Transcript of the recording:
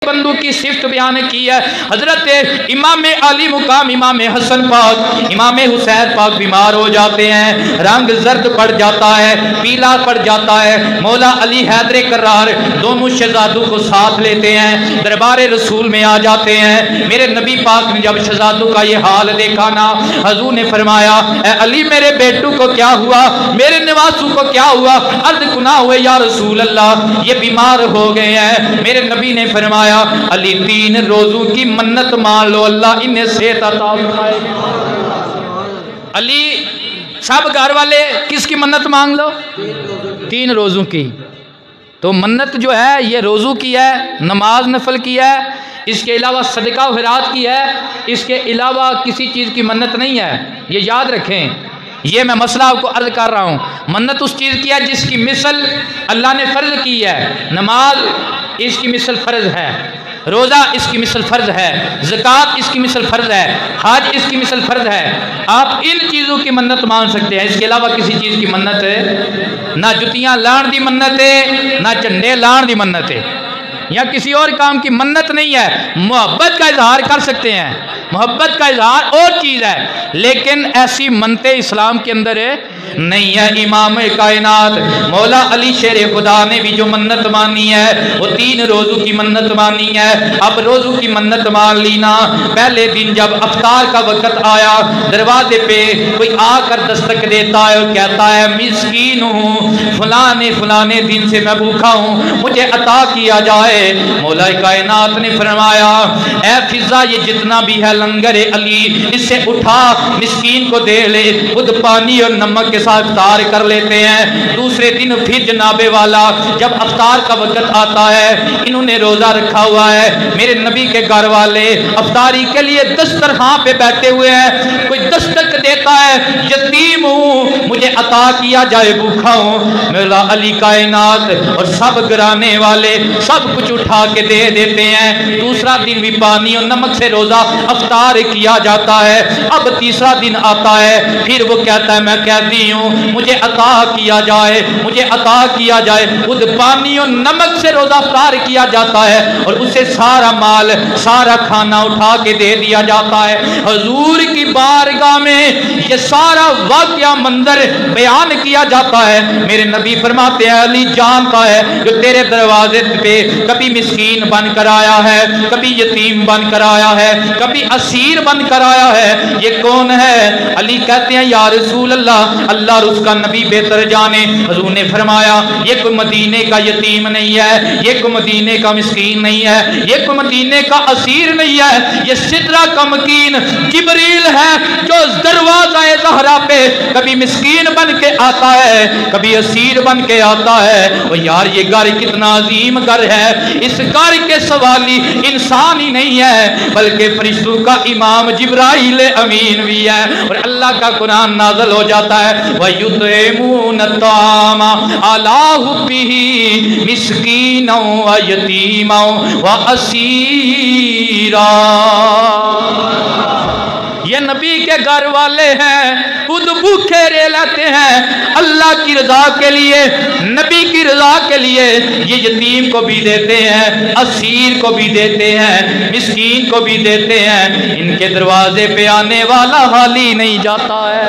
بندوں کی صفت بیان کی ہے۔ حضرت امام علی مقام امام حسن پاک امام حسین پاک بیمار ہو جاتے ہیں، رنگ زرد پڑ جاتا ہے، پیلا پڑ جاتا ہے۔ مولا علی حیدر کرار دونوں شہزادوں کو ساتھ لیتے ہیں، دربار رسول میں آ جاتے ہیں۔ میرے نبی پاک نے جب شہزادوں کا یہ حال دیکھا نا، حضور نے فرمایا اے علی میرے بیٹوں کو کیا ہوا، میرے نواسوں کو کیا ہوا؟ عرض گناہ ہوئے یا رسول اللہ، یہ بیمار ہو گئے ہیں۔ میرے نبی نے فرمایا علی 3 روزوں کی منت مان لو، اللہ انہیں صحت عطا فرمائے۔ علی سب گھر والے کس کی منت مانگ لو؟ 3 روزوں کی۔ تو منت جو ہے یہ روزوں کی ہے، نماز نفل کی ہے، اس کے علاوہ صدقہ و خیرات کی ہے، اس کے علاوہ کسی چیز کی منت نہیں ہے، یہ یاد رکھیں۔ یہ میں مسئلہ آپ کو عرض کر رہا ہوں، منت اس چیز کی ہے جس کی مثل اللہ نے فرض کی ہے۔ نماز اس کی مثل فرض ہے، روزہ اس کی مثل فرض ہے، زکوٰۃ اس کی مثل فرض ہے، حج اس کی مثل فرض ہے۔ آپ ان چیزوں کی منت مان سکتے ہیں، اس کے علاوہ کسی چیز کی منت ہے نہ جتیاں لان دی منت ہے، نہ جھنڈے لان دی منت ہے، یا کسی اور کام کی منت نہیں ہے۔ محبت کا اظہار کر سکتے ہیں، محبت کا اظہار اور چیز ہے، لیکن ایسی منتیں اسلام کے اندر نہیں ہے۔ امام کائنات مولا علی شیر خدا نے بھی جو منت مانی ہے وہ 3 روزوں کی منت مانی ہے۔ اب روزوں کی منت مان لینا، پہلے دن جب افطار کا وقت آیا، دروازے پہ کوئی آ کر دستک دیتا ہے اور کہتا ہے مسکین ہوں، فلانے دن سے میں بھوکا ہوں، مجھے عطا کیا جائے۔ مولا کائنات نے فرمایا اے فضا یہ جتنا بھی ہے لنگر علی، اس سے اٹھا مسکین کو دے لے، خود پانی اور نمک کے ساتھ افطار کر لیتے ہیں۔ دوسرے دن پھر جناب والا جب افطار کا وقت آتا ہے، انہوں نے روزہ رکھا ہوا ہے، میرے نبی کے گھر والے افطاری کے لیے دسترخوان پہ بیٹھے ہوئے ہیں، کوئی دستک دیتا ہے یتیم ہوں مجھے عطا کیا جائے، بھوکا ہوں۔ مولا علی کائنات اور سب گرانے والے سب کچھ اٹھا کے دے دیتے ہیں۔ دوسرا دن بھی پانی اور نمک سے روزہ افطار کیا جاتا ہے۔ اب تیسرا دن آتا ہے، پھر وہ کہتا ہے میں کہتی ہوں مجھے عطا کیا جائے، مجھے عطا کیا جائے، خود پانی اور نمک سے روزہ افطار کیا جاتا ہے اور اسے سارا مال سارا کھانا اٹھا کے دے دیا جاتا ہے۔ حضور کی بارگاہ میں یہ سارا واقعہ منظر بیان کیا جاتا ہے۔ میرے نبی فرماتے ہیں علی جانتا ہے جو تیرے دروازے پہ کبھی مسکین بن کر آیا ہے، کبھی یتیم بن کر آیا ہے، کبھی اسیر بن کر آیا ہے، یہ کون ہے؟ علی کہتے ہیں یا رسول اللہ، اللہ اور اس کا نبی بہتر جانے۔ حضور نے فرمایا یہ کوئی مدینے کا یتیم نہیں ہے، یہ کوئی مدینے کا مسکین نہیں ہے، یہ کوئی مدینے کا اسیر نہیں ہے، یہ سدرہ کا مکین جبریل ہے جو دروازہ زہرا پہ کبھی مسکین بن کے آتا ہے، کبھی اسیر بن کے آتا ہے۔ اور یار یہ گھر کتنا عظیم گھر ہے، اس گھر کے سوالی انسان ہی نہیں ہے بلکہ فرشتوں کا امام جبرائیل امین بھی ہے۔ اور اللہ کا قرآن نازل ہو جاتا ہے وَيُطْعِمُونَ الطَّعَامَ عَلَىٰ حُبِّهِ مِسْكِينًا وَيَتِيمًا وَأَسِيرًا۔ یہ نبی کے گھر والے ہیں، خود بھوکے رہ لیتے ہیں اللہ کی رضا کے لیے، نبی کی رضا کے لیے۔ یہ یتیم کو بھی دیتے ہیں، اسیر کو بھی دیتے ہیں، مسکین کو بھی دیتے ہیں، ان کے دروازے پہ آنے والا حالی نہیں جاتا ہے۔